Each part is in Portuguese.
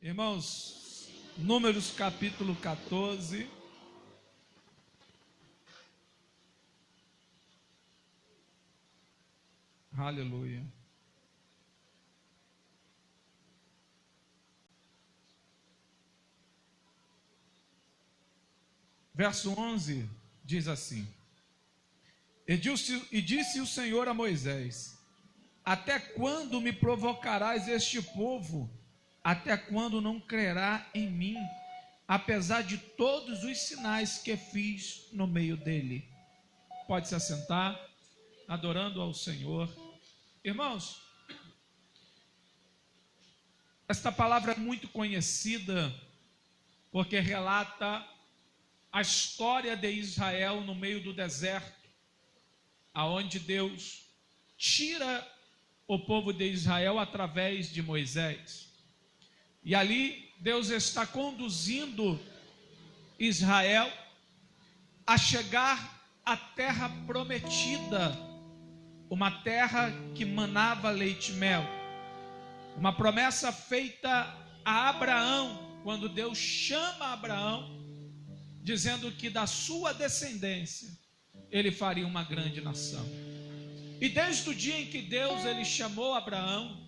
Irmãos, Números capítulo 14. Aleluia. Verso 11 diz assim: E disse o Senhor a Moisés: Até quando me provocarás este povo? Até quando não crerá em mim, apesar de todos os sinais que fiz no meio dele? Pode se assentar, adorando ao Senhor. Irmãos, esta palavra é muito conhecida, porque relata a história de Israel no meio do deserto, aonde Deus tira o povo de Israel através de Moisés. E ali Deus está conduzindo Israel a chegar à terra prometida, uma terra que manava leite e mel. Uma promessa feita a Abraão, quando Deus chama Abraão, dizendo que da sua descendência ele faria uma grande nação. E desde o dia em que Deus ele chamou Abraão,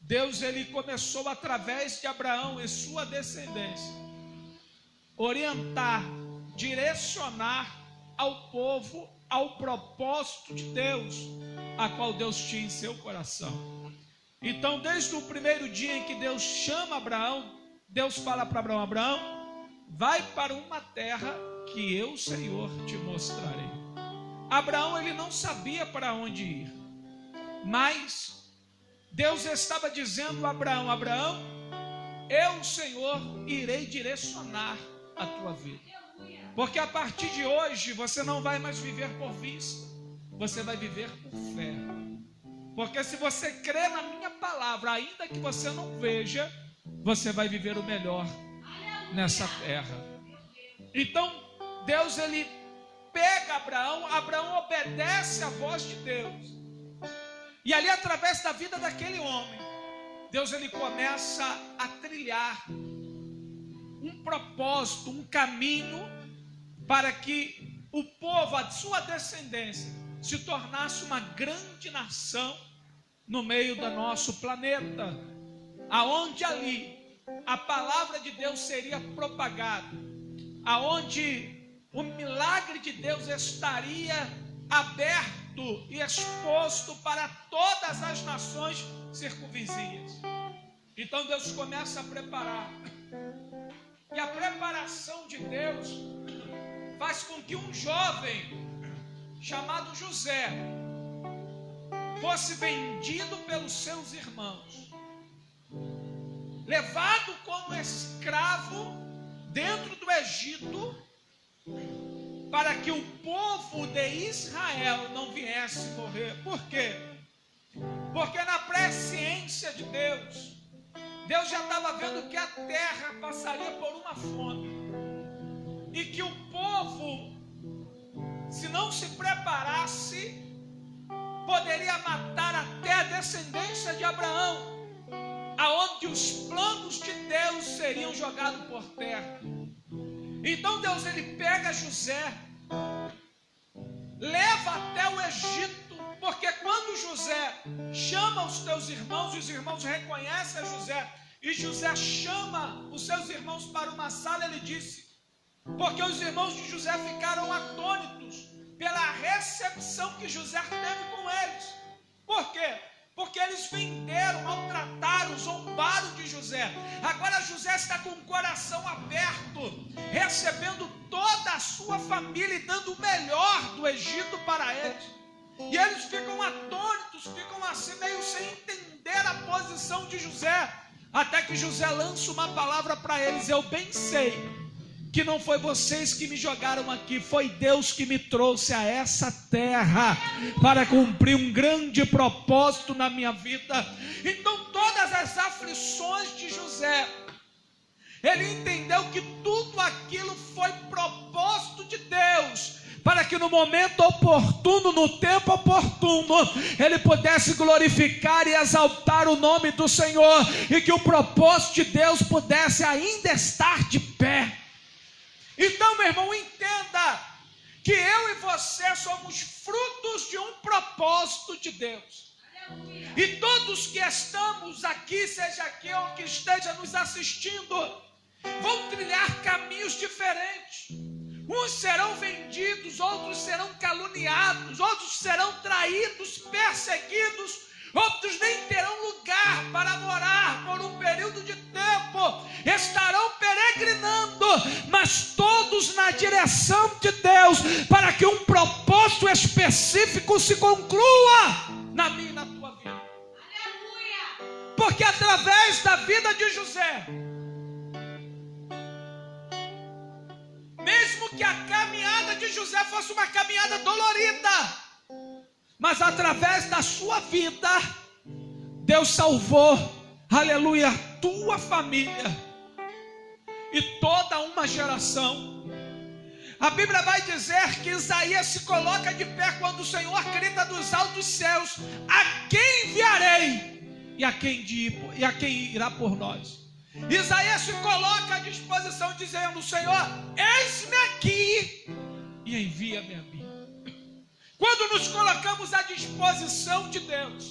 Deus ele começou através de Abraão e sua descendência orientar, direcionar ao povo ao propósito de Deus, a qual Deus tinha em seu coração. Então, desde o primeiro dia em que Deus chama Abraão, Deus fala para Abraão: Abraão, vai para uma terra que eu, Senhor, te mostrarei. Abraão ele não sabia para onde ir, mas Deus estava dizendo a Abraão: Abraão, eu, Senhor, irei direcionar a tua vida, porque a partir de hoje você não vai mais viver por vista, você vai viver por fé. Porque se você crê na minha palavra, ainda que você não veja, você vai viver o melhor nessa terra. Então Deus ele pega Abraão, Abraão obedece à voz de Deus, e ali através da vida daquele homem, Deus ele começa a trilhar um propósito, um caminho, para que o povo, a sua descendência, se tornasse uma grande nação no meio do nosso planeta, aonde ali a palavra de Deus seria propagada, aonde o milagre de Deus estaria aberto e exposto para todas as nações circunvizinhas. Então Deus começa a preparar, e a preparação de Deus faz com que um jovem chamado José fosse vendido pelos seus irmãos, levado como escravo dentro do Egito, para que o povo de Israel não viesse morrer. Por quê? Porque na presciência de Deus, Deus já estava vendo que a terra passaria por uma fome, e que o povo, se não se preparasse, poderia matar até a descendência de Abraão, aonde os planos de Deus seriam jogados por terra. Então Deus ele pega José, leva até o Egito, porque quando José chama os teus irmãos, os irmãos reconhecem a José, e José chama os seus irmãos para uma sala, ele disse, porque os irmãos de José ficaram atônitos pela recepção que José teve com eles. Por quê? Porque eles venderam, maltrataram, zombaram de José. Agora José está com o coração aberto, recebendo toda a sua família e dando o melhor do Egito para eles. E eles ficam atônitos, ficam assim meio sem entender a posição de José, até que José lança uma palavra para eles: eu bem sei que não foi vocês que me jogaram aqui, foi Deus que me trouxe a essa terra para cumprir um grande propósito na minha vida. Então todas as aflições de José, ele entendeu que tudo aquilo foi propósito de Deus, para que no momento oportuno, no tempo oportuno, ele pudesse glorificar e exaltar o nome do Senhor, e que o propósito de Deus pudesse ainda estar de pé. Então, meu irmão, entenda que eu e você somos frutos de um propósito de Deus. E todos que estamos aqui, seja aqui ou que esteja nos assistindo, vão trilhar caminhos diferentes. Uns serão vendidos, outros serão caluniados, outros serão traídos, perseguidos, outros nem terão lugar para morar por um período de tempo, estarão peregrinando, mas todos na direção de Deus, para que um propósito específico se conclua na minha e na tua vida. Aleluia! Porque através da vida de José, mesmo que a caminhada de José fosse uma caminhada dolorida, mas através da sua vida, Deus salvou, aleluia, tua família e toda uma geração. A Bíblia vai dizer que Isaías se coloca de pé quando o Senhor grita dos altos céus: a quem enviarei e a quem irá por nós? Isaías se coloca à disposição dizendo: Senhor, eis-me aqui e envia-me a mim. Quando nos colocamos à disposição de Deus,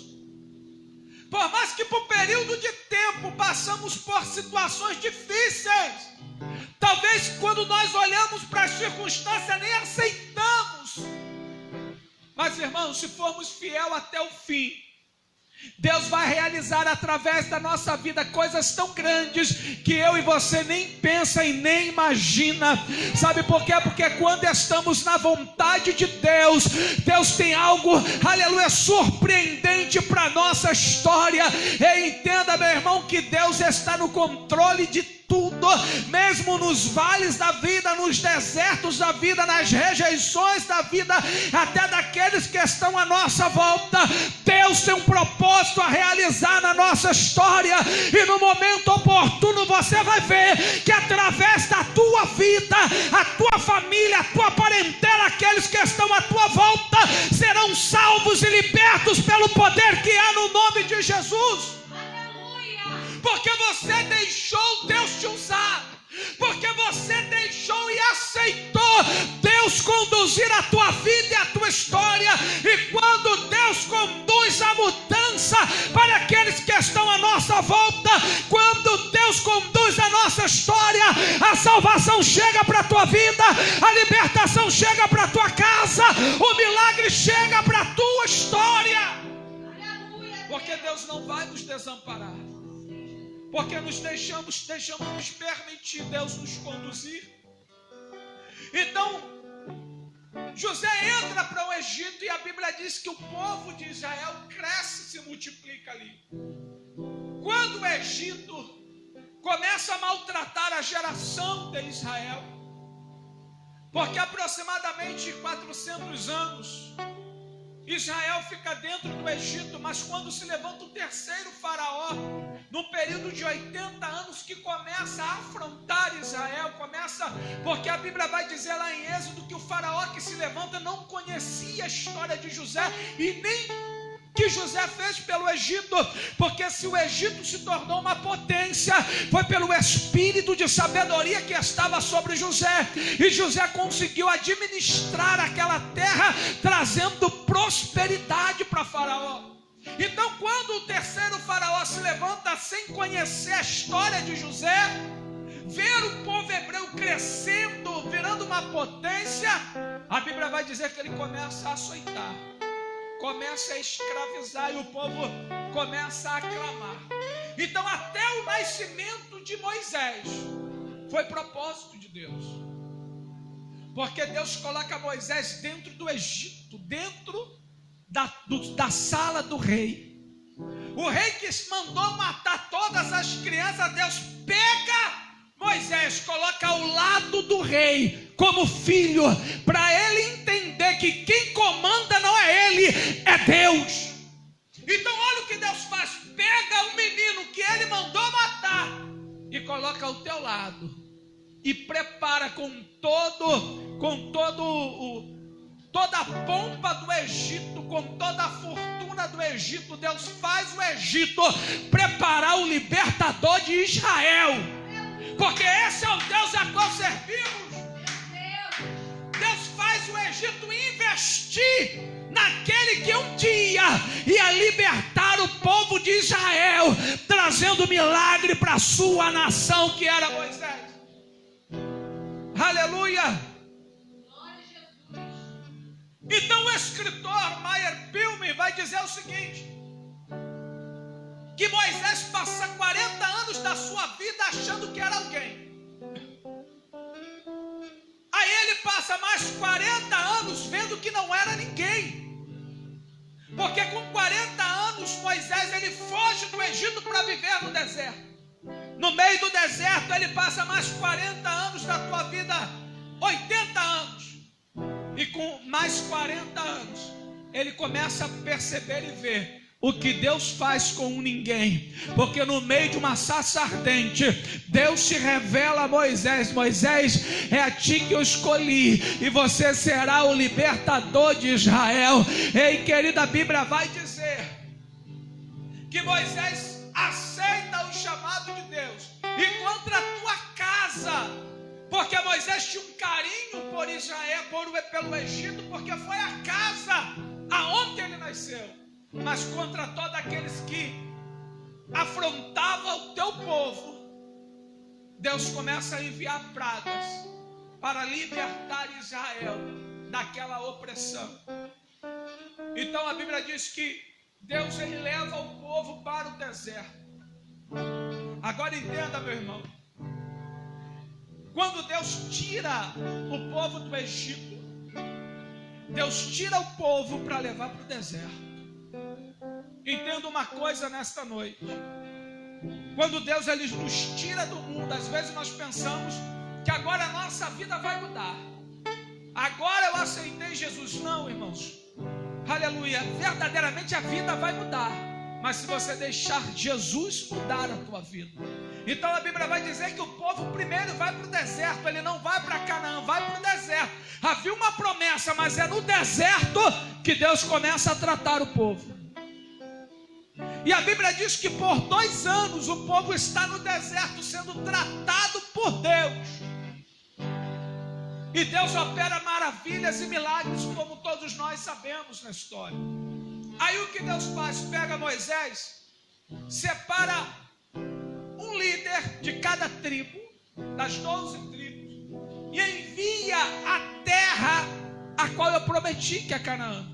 por mais que por período de tempo passamos por situações difíceis, talvez quando nós olhamos para as circunstâncias nem aceitamos, mas irmãos, se formos fiel até o fim, Deus vai realizar através da nossa vida coisas tão grandes que eu e você nem pensa e nem imagina. Sabe por quê? Porque quando estamos na vontade de Deus, Deus tem algo, aleluia, surpreendente para a nossa história. E entenda, meu irmão, que Deus está no controle de tudo, mesmo nos vales da vida, nos desertos da vida, nas rejeições da vida, até daqueles que estão à nossa volta. Deus tem um propósito a realizar na nossa história, e no momento oportuno você vai ver que através da tua vida, a tua família, a tua parentela, aqueles que estão à tua volta serão salvos e libertos pelo poder que há no nome de Jesus. Porque você deixou Deus te usar, porque você deixou e aceitou Deus conduzir a tua vida e a tua história. E quando Deus conduz a mudança para aqueles que estão à nossa volta, quando Deus conduz a nossa história, a salvação chega para a tua vida, a libertação chega para a tua casa, o milagre chega para a tua história. Porque Deus não vai nos desamparar, porque nos deixamos nos permitir Deus nos conduzir. Então José entra para o Egito, e a Bíblia diz que o povo de Israel cresce e se multiplica ali. Quando o Egito começa a maltratar a geração de Israel, porque aproximadamente 400 anos Israel fica dentro do Egito, mas quando se levanta o terceiro faraó, num período de 80 anos, que começa a afrontar Israel, porque a Bíblia vai dizer lá em Êxodo que o faraó que se levanta não conhecia a história de José e nem que José fez pelo Egito, porque se o Egito se tornou uma potência, foi pelo espírito de sabedoria que estava sobre José, e José conseguiu administrar aquela terra, trazendo prosperidade para Faraó. Então, quando o terceiro faraó se levanta sem conhecer a história de José, ver o povo hebreu crescendo, virando uma potência, a Bíblia vai dizer que ele começa a açoitar, começa a escravizar, e o povo começa a aclamar. Então até o nascimento de Moisés foi propósito de Deus, porque Deus coloca Moisés dentro do Egito, dentro da sala do rei. O rei que mandou matar todas as crianças, Deus pega Moisés, coloca ao lado do rei como filho, para ele entender que quem comanda não é ele, é Deus. Então olha o que Deus faz: pega o menino que ele mandou matar e coloca ao teu lado, e prepara com todo toda a pompa do Egito, com toda a fortuna do Egito, Deus faz o Egito preparar o libertador de Israel, porque esse é o Deus a qual servimos. Deus faz o Egito investir naquele que um dia ia libertar o povo de Israel, trazendo milagre para a sua nação, que era Moisés. Aleluia! Então o escritor Meyer Pilme vai dizer o seguinte, que Moisés passa 40 anos da sua vida achando que era alguém. Aí ele passa mais 40 anos vendo que não era ninguém. Porque com 40 anos Moisés ele foge do Egito para viver no deserto. No meio do deserto ele passa mais 40 anos da tua vida, 80 anos. E com mais 40 anos ele começa a perceber e ver o que Deus faz com um ninguém. Porque no meio de uma sarça ardente, Deus se revela a Moisés: Moisés, é a ti que eu escolhi, e você será o libertador de Israel. Ei, querida, a Bíblia vai dizer que Moisés aceita o chamado de Deus e contra a tua casa, porque Moisés tinha um carinho por Israel, pelo Egito, porque foi a casa aonde ele nasceu. Mas contra todos aqueles que afrontavam o teu povo, Deus começa a enviar pragas para libertar Israel daquela opressão. Então a Bíblia diz que Deus ele leva o povo para o deserto. Agora entenda, meu irmão, quando Deus tira o povo do Egito, Deus tira o povo para levar para o deserto. Entenda uma coisa nesta noite: quando Deus ele nos tira do mundo, às vezes nós pensamos que agora a nossa vida vai mudar. Agora eu aceitei Jesus. Não, irmãos, aleluia, verdadeiramente a vida vai mudar, mas se você deixar Jesus mudar a tua vida. Então a Bíblia vai dizer que o povo primeiro vai para o deserto, ele não vai para Canaã, vai para o deserto. Havia uma promessa, mas é no deserto que Deus começa a tratar o povo. E a Bíblia diz que por 2 anos o povo está no deserto sendo tratado por Deus. E Deus opera maravilhas e milagres, como todos nós sabemos na história. Aí o que Deus faz? Pega Moisés, separa um líder de cada tribo, das 12 tribos, e envia a terra a qual eu prometi, que é Canaã.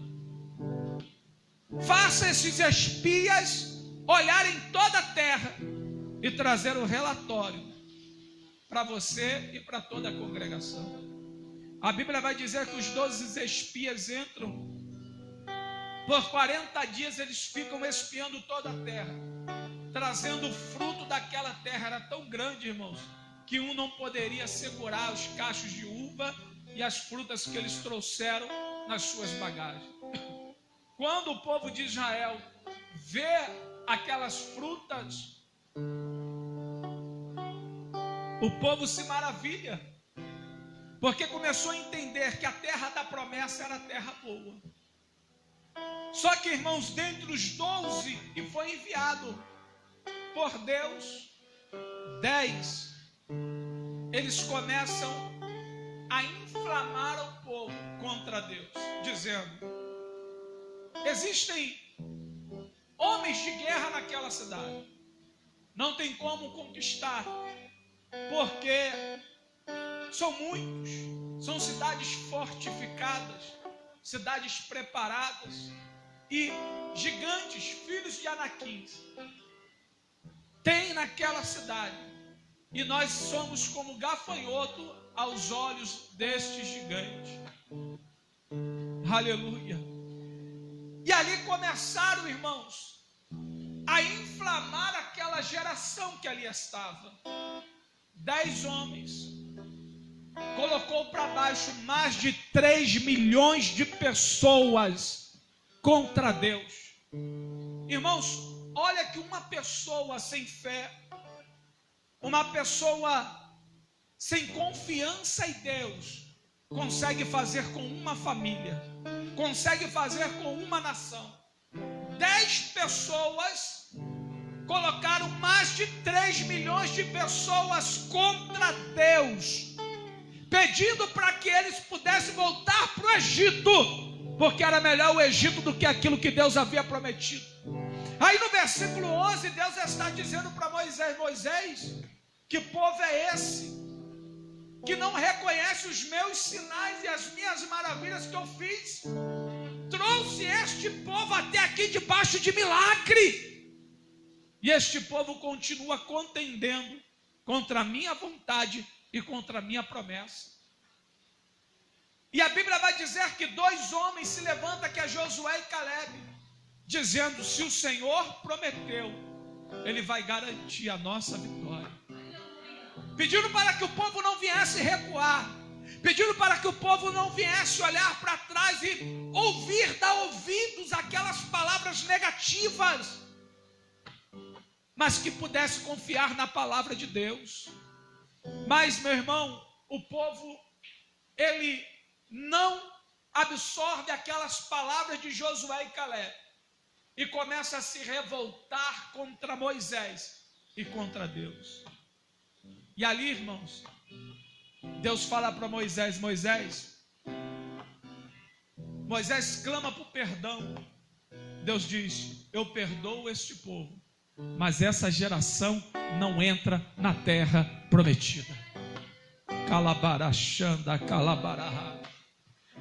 Faça esses espias olharem toda a terra e trazer o relatório para você e para toda a congregação. A Bíblia vai dizer que os 12 espias entram, por 40 dias eles ficam espiando toda a terra, trazendo o fruto daquela terra. Era tão grande, irmãos, que um não poderia segurar os cachos de uva e as frutas que eles trouxeram nas suas bagagens. Quando o povo de Israel vê aquelas frutas, o povo se maravilha, porque começou a entender que a terra da promessa era a terra boa. Só que, irmãos, dentre os 12 que foi enviado por Deus, 10, eles começam a inflamar o povo contra Deus, dizendo: existem homens de guerra naquela cidade, não tem como conquistar, porque são muitos, são cidades fortificadas, cidades preparadas, e gigantes, filhos de Anaquins, tem naquela cidade, e nós somos como gafanhoto aos olhos destes gigantes. Aleluia. E ali começaram, irmãos, a inflamar aquela geração que ali estava. 10 homens, colocou para baixo mais de 3 milhões de pessoas contra Deus. Irmãos, olha que uma pessoa sem fé, uma pessoa sem confiança em Deus, consegue fazer com uma família, consegue fazer com uma nação. 10 pessoas colocaram mais de 3 milhões de pessoas contra Deus, pedindo para que eles pudessem voltar para o Egito, porque era melhor o Egito do que aquilo que Deus havia prometido. Aí no versículo 11, Deus está dizendo para Moisés: Moisés, que povo é esse que não reconhece os meus sinais e as minhas maravilhas que eu fiz? Trouxe este povo até aqui debaixo de milagre, e este povo continua contendendo contra a minha vontade e contra a minha promessa. E a Bíblia vai dizer que 2 homens se levantam, que é Josué e Caleb, dizendo: se o Senhor prometeu, Ele vai garantir a nossa vitória. Pedindo para que o povo não viesse recuar, pedindo para que o povo não viesse olhar para trás e dar ouvidos àquelas palavras negativas, mas que pudesse confiar na palavra de Deus. Mas, meu irmão, o povo, ele não absorve aquelas palavras de Josué e Caleb e começa a se revoltar contra Moisés e contra Deus. E ali, irmãos, Deus fala para Moisés: Moisés clama por perdão. Deus diz: eu perdoo este povo, mas essa geração não entra na terra prometida. Calabarachanda, calabaraha.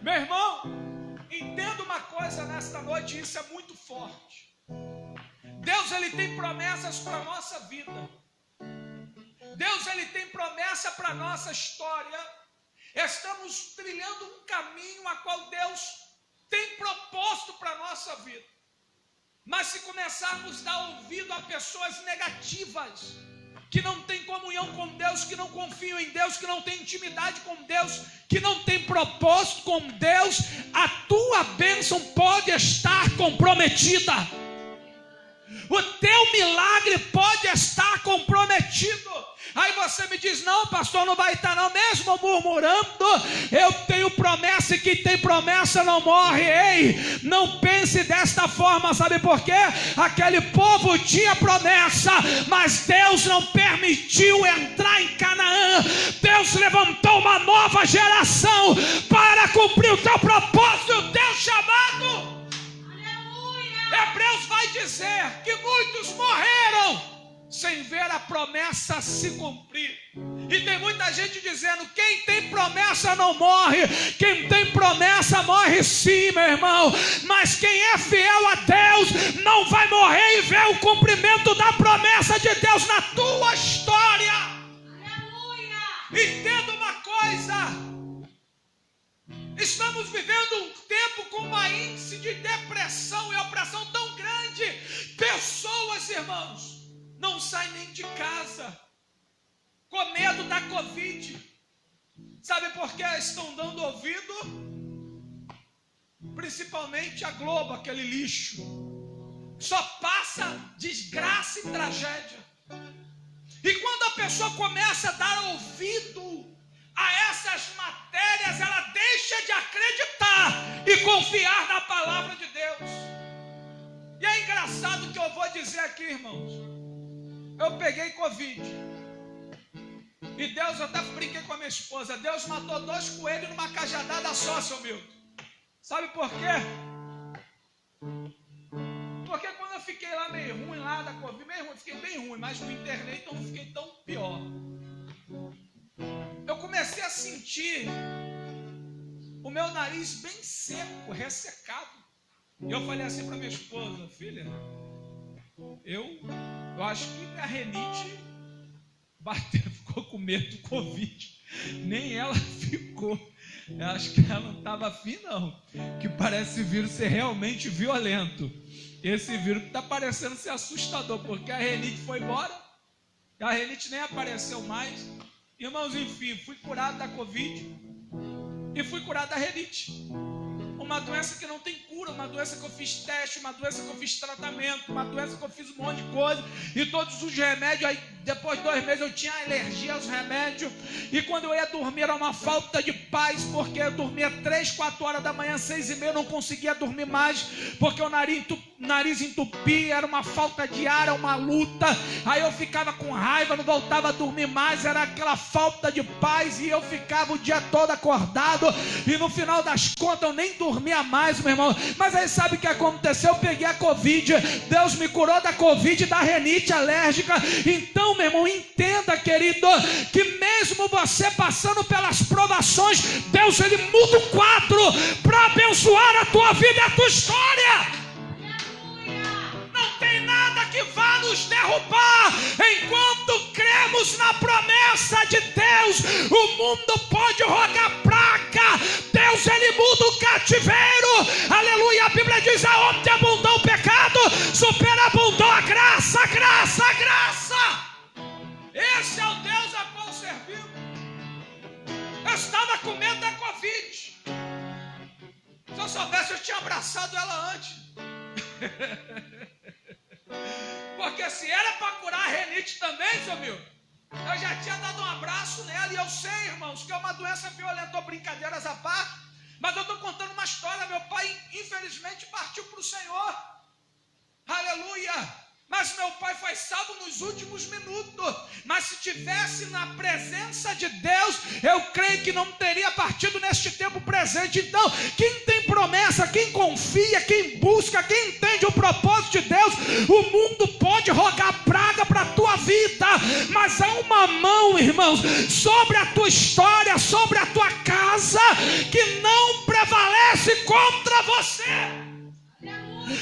Meu irmão, entenda uma coisa nesta noite, isso é muito forte. Deus, Ele tem promessas para a nossa vida. Deus, Ele tem promessa para a nossa história. Estamos trilhando um caminho a qual Deus tem propósito para a nossa vida. Mas se começarmos a dar ouvido a pessoas negativas, que não têm comunhão com Deus, que não confiam em Deus, que não têm intimidade com Deus, que não têm propósito com Deus, a tua bênção pode estar comprometida. O teu milagre pode estar comprometido. Aí você me diz: não, pastor, não vai estar não, mesmo murmurando. Eu tenho promessa, e quem tem promessa não morre. Ei, não pense desta forma, sabe por quê? Aquele povo tinha promessa, mas Deus não permitiu entrar em Canaã. Deus levantou uma nova geração para cumprir o teu propósito, o teu chamado. Hebreus vai dizer que muitos morreram sem ver a promessa se cumprir. E tem muita gente dizendo: quem tem promessa não morre. Quem tem promessa morre sim, meu irmão. Mas quem é fiel a Deus não vai morrer e ver o cumprimento da promessa de Deus na tua história. Aleluia! Entenda uma coisa: estamos vivendo um tempo com uma índice de depressão e opressão tão grande. Pessoas, irmãos, não saem nem de casa, com medo da Covid. Sabe por que estão dando ouvido? Principalmente a Globo, aquele lixo. Só passa desgraça e tragédia. E quando a pessoa começa a dar ouvido a essas matérias, ela deixa de acreditar e confiar na palavra de Deus. E é engraçado que eu vou dizer aqui, irmãos. Eu peguei Covid. E Deus, eu até brinquei com a minha esposa: Deus matou 2 coelhos numa cajadada só, seu Milton. Sabe por quê? Porque quando eu fiquei lá meio ruim, lá da Covid, meio ruim, fiquei bem ruim, mas no internei, então não fiquei tão pior. Eu comecei a sentir o meu nariz bem seco, ressecado. E eu falei assim para minha esposa: filha, eu acho que minha rinite bateu, ficou com medo do Covid. Nem ela ficou. Eu acho que ela não estava afim não, que parece esse vírus ser realmente violento. Esse vírus está parecendo ser assustador, porque a rinite foi embora, a rinite nem apareceu mais. Irmãos, enfim, fui curado da Covid e fui curado da rinite, uma doença que não tem cura. cura, uma doença que eu fiz teste, uma doença que eu fiz tratamento, uma doença que eu fiz um monte de coisa, e todos os remédios, aí depois de 2 meses eu tinha alergia aos remédios, e quando eu ia dormir era uma falta de paz, porque eu dormia 3, 4 horas da manhã, 6h30, eu não conseguia dormir mais, porque o nariz entupia, era uma falta de ar, era uma luta, aí eu ficava com raiva, não voltava a dormir mais, era aquela falta de paz, e eu ficava o dia todo acordado, e no final das contas eu nem dormia mais, meu irmão. Mas aí sabe o que aconteceu? Eu peguei a Covid, Deus me curou da Covid e da rinite alérgica. Então, meu irmão, entenda, querido, que mesmo você passando pelas provações, Deus ele muda o quadro para abençoar a tua vida e a tua história. Não tem nada que vá nos derrubar. Enquanto cremos na promessa de Deus, o mundo pode rogar praga, Deus ele muda o cativeiro. Aleluia, a Bíblia diz: aonde abundou o pecado, superabundou a graça, graça, graça. Esse é o Deus a qual servimos. Eu estava com medo da Covid. Se eu soubesse, eu tinha abraçado ela antes. Porque se era para curar a renite também, seu meu, eu já tinha dado um abraço nela. E eu sei, irmãos, que é uma doença violenta, brincadeiras à parte, mas eu estou contando uma história. Meu pai infelizmente partiu para o Senhor, aleluia. Mas meu pai foi salvo nos últimos minutos. Mas se tivesse na presença de Deus, eu creio que não teria partido neste tempo presente. Então, quem tem promessa, quem confia, quem busca, quem entende o propósito de Deus, o mundo pode rogar praga para a tua vida, mas há uma mão, irmãos, sobre a tua história, sobre a tua casa, que não prevalece contra você.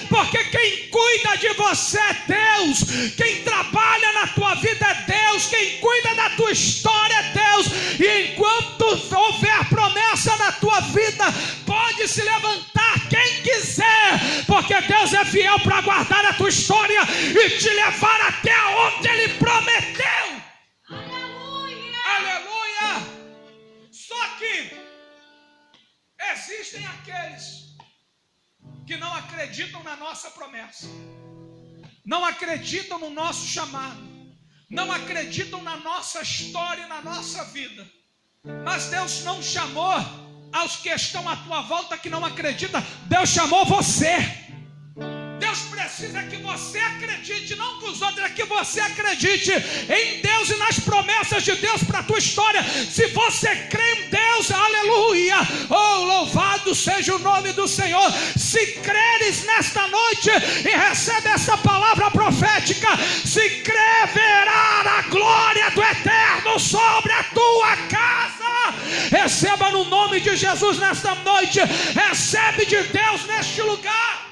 Porque quem cuida de você é Deus, quem trabalha na tua vida é Deus, quem cuida da tua história é Deus. E enquanto houver promessa na tua vida, pode se levantar quem quiser, porque Deus é fiel para guardar a tua história e te levar até onde Ele prometeu. Aleluia! Aleluia! Só que existem aqueles que não acreditam na nossa promessa, não acreditam no nosso chamado, não acreditam na nossa história e na nossa vida. Mas Deus não chamou aos que estão à tua volta que não acreditam, Deus chamou você. Deus precisa que você acredite, não que os outros, é que você acredite em Deus e nas promessas de Deus para a tua história. Se você crê em Deus, aleluia, oh, louvado seja o nome do Senhor. Se creres nesta noite e recebe essa palavra profética, se crer, verá a glória do Eterno sobre a tua casa. Receba no nome de Jesus nesta noite, recebe de Deus neste lugar.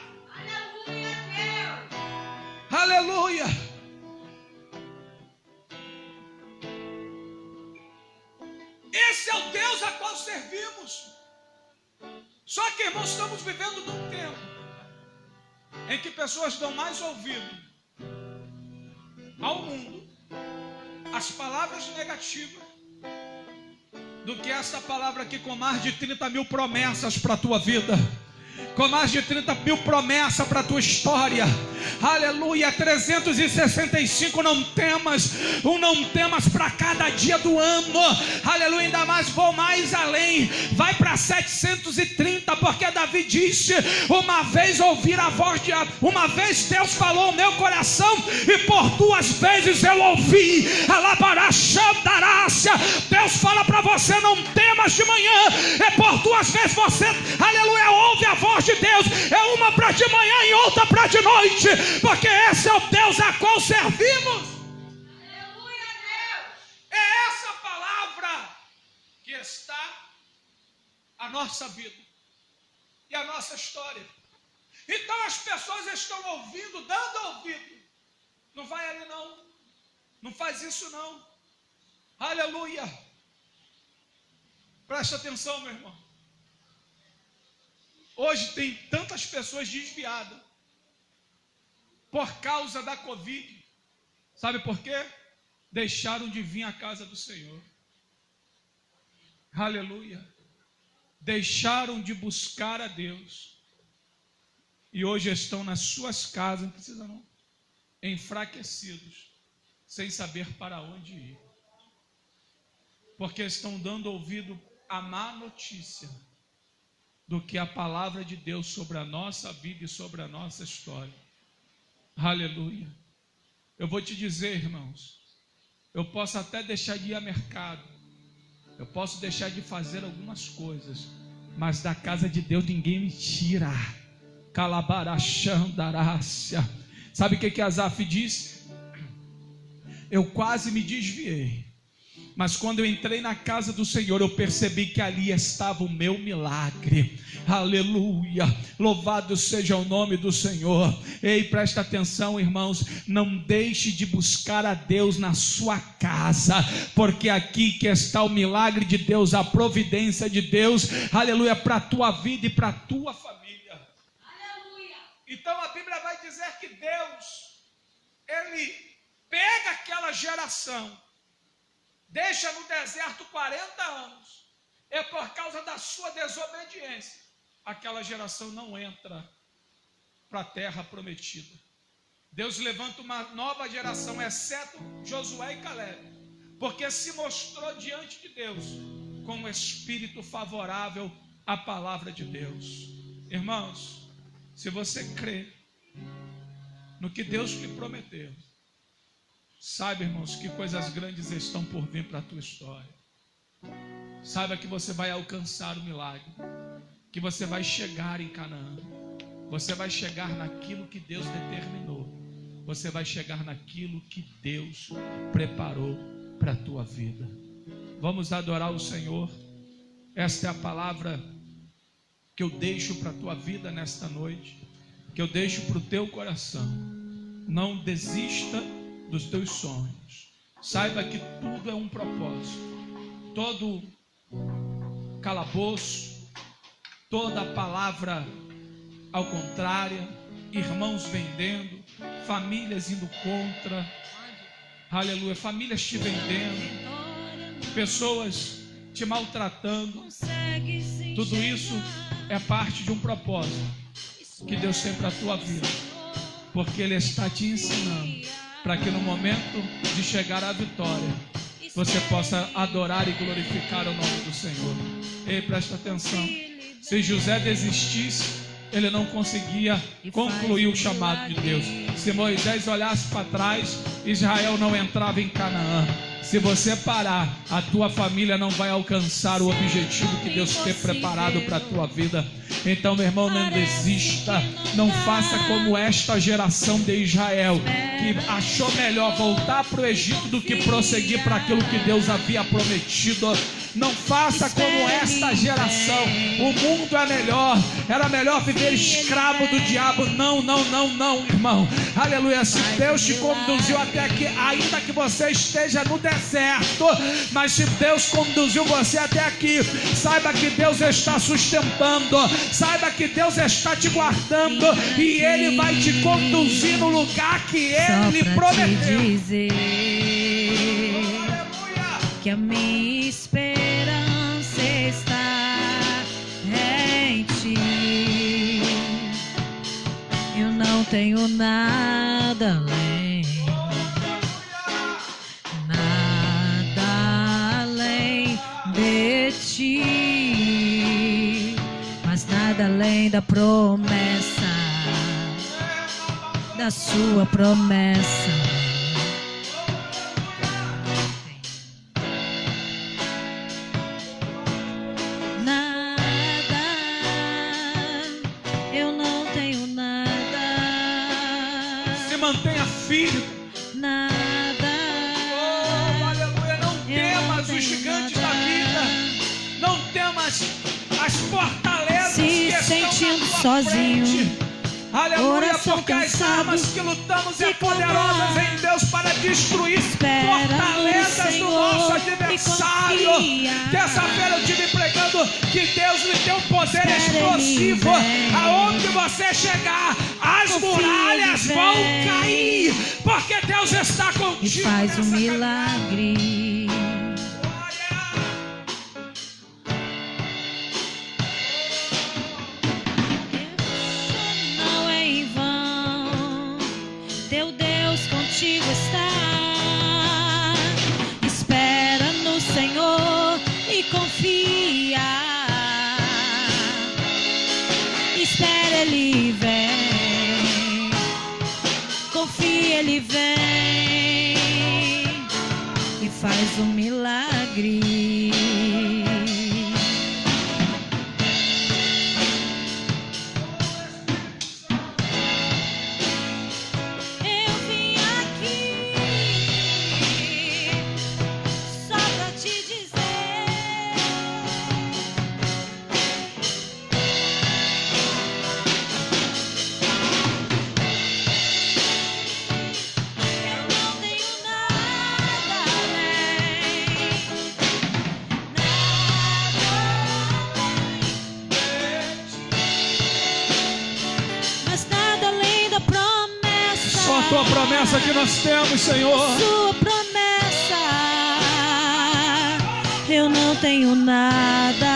Aleluia. Esse é o Deus a qual servimos. Só que, irmãos, estamos vivendo num tempo em que pessoas dão mais ouvido ao mundo, as palavras negativas, do que essa palavra aqui com mais de 30 mil promessas para a tua vida. Com mais de 30 mil promessas para a tua história. Aleluia, 365 não temas para cada dia do ano. Aleluia, ainda mais, vou mais além, vai para 730, porque Davi disse: uma vez ouvir a voz de uma vez Deus falou ao meu coração, e por 2 vezes eu ouvi. Alabaraxandarácia. Deus fala para você: não temas de manhã, é por 2 vezes você, aleluia, ouve a voz de Deus, é uma para de manhã e outra para de noite, porque esse é o Deus a qual servimos. Aleluia, Deus. É essa palavra que está a nossa vida e a nossa história. Então as pessoas estão ouvindo, dando ouvido. Não vai ali não, não faz isso não. Aleluia. Presta atenção, meu irmão. Hoje tem tantas pessoas desviadas por causa da Covid. Sabe por quê? Deixaram de vir à casa do Senhor. Aleluia. Deixaram de buscar a Deus. e hoje estão nas suas casas, não precisa não, enfraquecidos, sem saber para onde ir, porque estão dando ouvido à má notícia do que a palavra de Deus sobre a nossa vida e sobre a nossa história. Aleluia. Eu vou te dizer, irmãos, eu posso até deixar de ir ao mercado, eu posso deixar de fazer algumas coisas, mas da casa de Deus ninguém me tira. Calabarachandarácia. Sabe o que Asaf disse? Eu quase me desviei, mas quando eu entrei na casa do Senhor, eu percebi que ali estava o meu milagre. Aleluia, louvado seja o nome do Senhor. Ei, presta atenção, irmãos, não deixe de buscar a Deus na sua casa, porque aqui que está o milagre de Deus, a providência de Deus, aleluia, para a tua vida e para a tua família. Aleluia. Então a Bíblia vai dizer que Deus, Ele pega aquela geração, deixa no deserto 40 anos, é por causa da sua desobediência, aquela geração não entra para a terra prometida. Deus levanta uma nova geração, exceto Josué e Caleb, porque se mostrou diante de Deus com um espírito favorável à palavra de Deus. Irmãos, se você crê no que Deus lhe prometeu, saiba, irmãos, que coisas grandes estão por vir para a tua história. Saiba que você vai alcançar o milagre, que você vai chegar em Canaã, você vai chegar naquilo que Deus determinou, você vai chegar naquilo que Deus preparou para a tua vida. Vamos adorar o Senhor. Esta é a palavra que eu deixo para a tua vida nesta noite, que eu deixo para o teu coração. Não desista dos teus sonhos. Saiba que tudo é um propósito. Todo calabouço, toda palavra ao contrário, irmãos vendendo, famílias indo contra, aleluia, famílias te vendendo, pessoas te maltratando, tudo isso é parte de um propósito que Deus tem para a tua vida, porque Ele está te ensinando para que no momento de chegar à vitória, você possa adorar e glorificar o nome do Senhor. Ei, presta atenção, se José desistisse, ele não conseguia concluir o chamado de Deus. Se Moisés olhasse para trás, Israel não entrava em Canaã. Se você parar, a tua família não vai alcançar o objetivo que Deus tem preparado para a tua vida. Então, meu irmão, não desista. Não faça como esta geração de Israel, que achou melhor voltar para o Egito do que prosseguir para aquilo que Deus havia prometido. Não faça como esta geração. O mundo é melhor. Era melhor viver escravo do diabo. Não, irmão. Aleluia. Se Deus te conduziu até aqui, ainda que você esteja no deserto, mas se Deus conduziu você até aqui, saiba que Deus está sustentando. Saiba que Deus está te guardando e Ele vai te conduzir no lugar que Ele lhe prometeu. Dizer que a minha esperança está em Ti. Eu não tenho nada além, nada além de Ti, mas nada além da promessa, da Sua promessa. Mantenha firme. Nada. Oh, aleluia. Não temas os gigantes da vida. Não temas as fortalezas que estão sentindo na tua sozinho. frente. Aleluia, Oração porque as cansado, armas que lutamos é e poderosas em Deus para destruir fortalezas do nosso adversário. Terça-feira eu estive pregando que Deus lhe deu um poder explosivo. Aonde você chegar, as muralhas vão cair, porque Deus está contigo. E faz um milagre. teu Deus contigo está. Espera no Senhor e confia. Espera, Ele vem. Confia, Ele vem e faz um milagre. Tua promessa que nós temos, Senhor. Sua promessa, eu não tenho nada.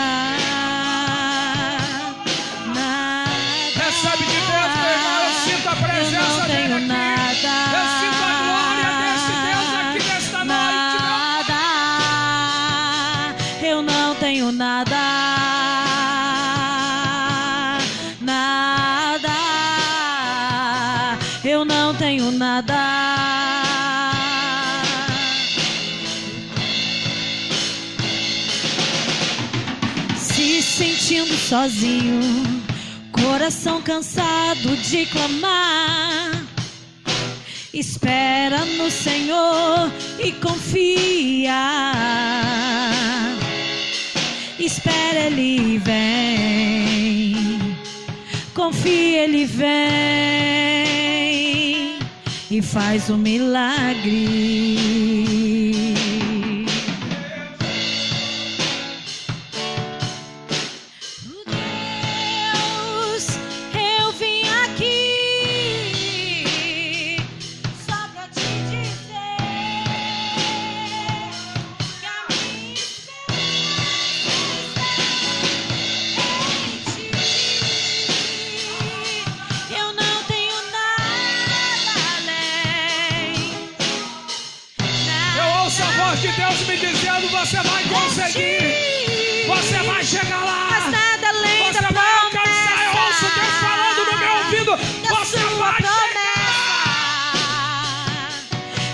Recebe de Deus, meu irmão. Eu sinto a presença dele aqui. Nada. Eu sinto a glória desse Deus aqui nesta noite. Eu não tenho nada. Eu não tenho nada. Se sentindo sozinho, coração cansado de clamar, espera no Senhor e confia. Espera, Ele vem. Confia, Ele vem e faz um milagre. Deus, eu vim aqui só pra te dizer que a minha esperança em ti. Eu não tenho nada além. Eu ouço a voz de Deus me dizendo: você vai conseguir, você vai chegar lá, Mas nada além você da vai alcançar. Eu ouço Deus falando no meu ouvido: você vai chegar.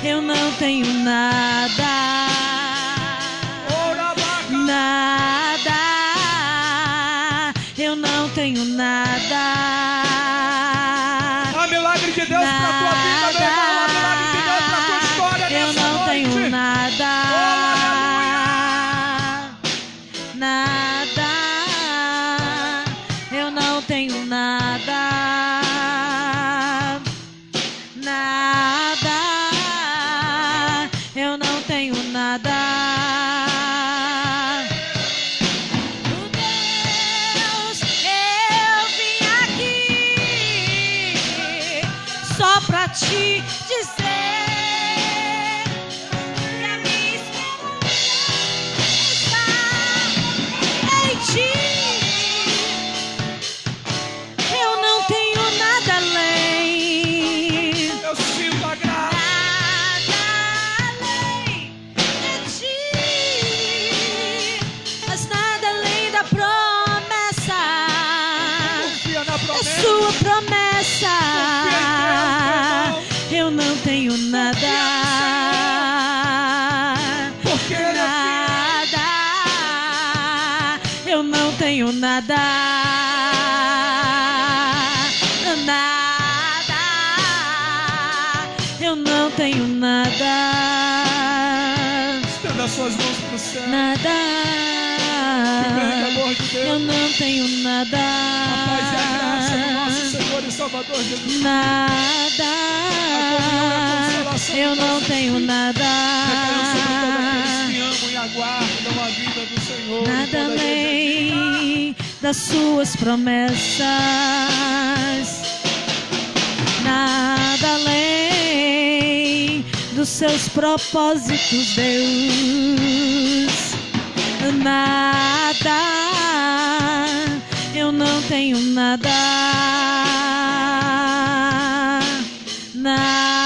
Eu não tenho nada. Nada. Eu não tenho nada. Há milagre de Deus para tua vida, meu irmão. Há milagre de Deus para tua história Eu nessa não noite. tenho nada. Nada. Eu não tenho nada. Nada. Eu não tenho nada. Deus, eu vim aqui só pra te dizer que a minha esperança está em ti. Eu não tenho nada além. Eu sinto a graça. Nada além de ti. Mas nada além da promessa. Confia na É promessa. sua promessa. Confia em Deus, meu irmão. Eu não tenho nada. Porque Ele é Nada. Eu não tenho nada. Nada. Eu não tenho nada. Estenda as suas mãos para o céu. Nada. Que grande amor de Deus. Eu não tenho nada. A paz e a graça do nosso Senhor e Salvador Jesus. Nada. Eu não tenho nada. Recaiam sobre todos aqueles que amam e aguardam a vida do Senhor. E Nada toda a igreja além das suas promessas. Nada além dos seus propósitos, Deus. Nada. Eu não tenho nada. Nada.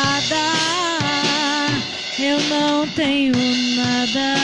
tenho nada.